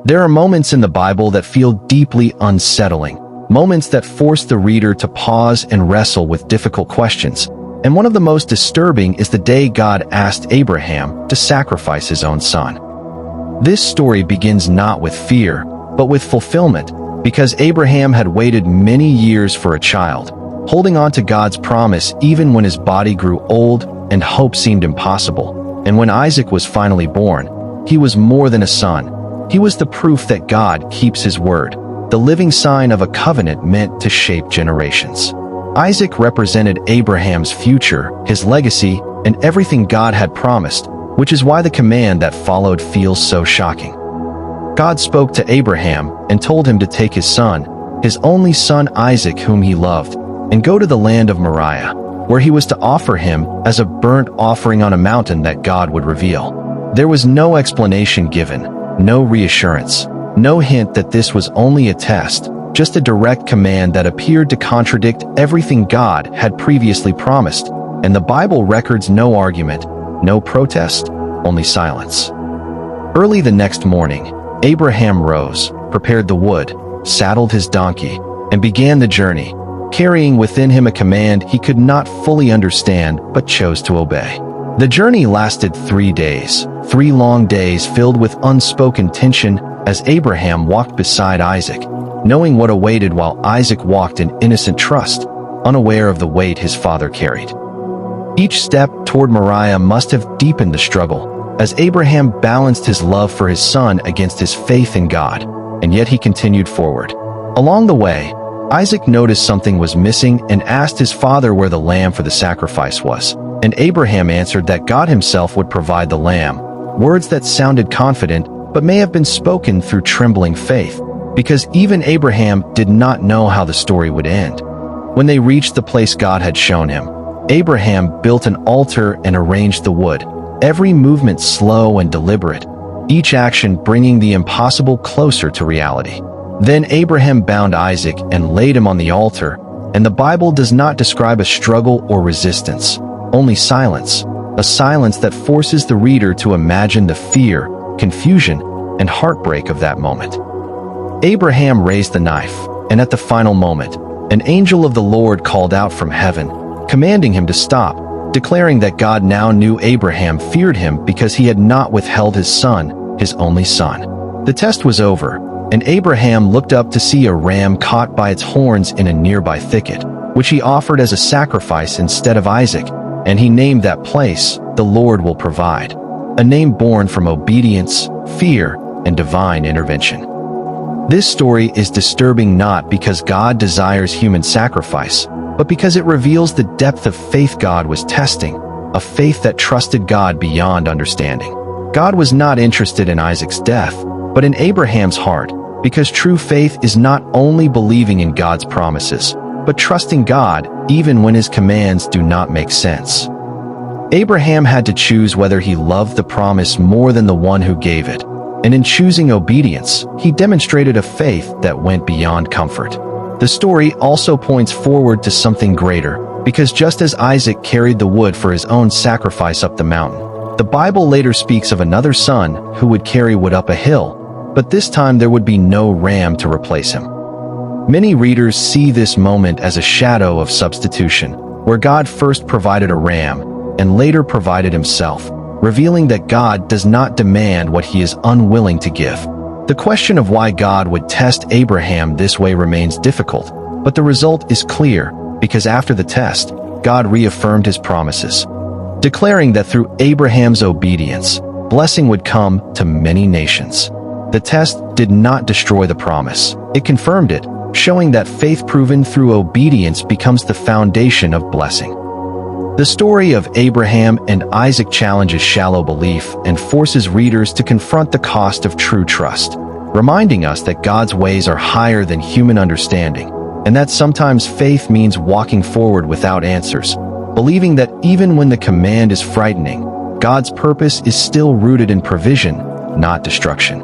There are moments in the Bible that feel deeply unsettling, moments that force the reader to pause and wrestle with difficult questions. And one of the most disturbing is the day God asked Abraham to sacrifice his own son. This story begins not with fear, but with fulfillment, because Abraham had waited many years for a child, holding on to God's promise even when his body grew old and hope seemed impossible. And when Isaac was finally born, he was more than a son. He was the proof that God keeps his word, the living sign of a covenant meant to shape generations. Isaac represented Abraham's future, his legacy, and everything God had promised, which is why the command that followed feels so shocking. God spoke to Abraham and told him to take his son, his only son Isaac whom he loved, and go to the land of Moriah, where he was to offer him as a burnt offering on a mountain that God would reveal. There was no explanation given, no reassurance, no hint that this was only a test, just a direct command that appeared to contradict everything God had previously promised, and the Bible records no argument, no protest, only silence. Early the next morning, Abraham rose, prepared the wood, saddled his donkey, and began the journey, carrying within him a command he could not fully understand but chose to obey. The journey lasted 3 days, 3 long days filled with unspoken tension as Abraham walked beside Isaac, knowing what awaited while Isaac walked in innocent trust, unaware of the weight his father carried. Each step toward Moriah must have deepened the struggle, as Abraham balanced his love for his son against his faith in God, and yet he continued forward. Along the way, Isaac noticed something was missing and asked his father where the lamb for the sacrifice was, and Abraham answered that God himself would provide the lamb, words that sounded confident but may have been spoken through trembling faith, because even Abraham did not know how the story would end. When they reached the place God had shown him, Abraham built an altar and arranged the wood, every movement slow and deliberate, each action bringing the impossible closer to reality. Then Abraham bound Isaac and laid him on the altar, and the Bible does not describe a struggle or resistance, only silence, a silence that forces the reader to imagine the fear, confusion, and heartbreak of that moment. Abraham raised the knife, and at the final moment, an angel of the Lord called out from heaven, commanding him to stop, declaring that God now knew Abraham feared him because he had not withheld his son, his only son. The test was over, and Abraham looked up to see a ram caught by its horns in a nearby thicket, which he offered as a sacrifice instead of Isaac, and he named that place, "The Lord Will Provide," a name born from obedience, fear, and divine intervention. This story is disturbing not because God desires human sacrifice, but because it reveals the depth of faith God was testing, a faith that trusted God beyond understanding. God was not interested in Isaac's death, but in Abraham's heart, because true faith is not only believing in God's promises, but trusting God even when his commands do not make sense. Abraham had to choose whether he loved the promise more than the one who gave it, and in choosing obedience, he demonstrated a faith that went beyond comfort. The story also points forward to something greater, because just as Isaac carried the wood for his own sacrifice up the mountain, the Bible later speaks of another son who would carry wood up a hill, but this time there would be no ram to replace him. Many readers see this moment as a shadow of substitution, where God first provided a ram and later provided himself, revealing that God does not demand what he is unwilling to give. The question of why God would test Abraham this way remains difficult, but the result is clear, because after the test, God reaffirmed his promises, declaring that through Abraham's obedience, blessing would come to many nations. The test did not destroy the promise, it confirmed it, showing that faith proven through obedience becomes the foundation of blessing. The story of Abraham and Isaac challenges shallow belief and forces readers to confront the cost of true trust, reminding us that God's ways are higher than human understanding, and that sometimes faith means walking forward without answers, believing that even when the command is frightening, God's purpose is still rooted in provision, not destruction.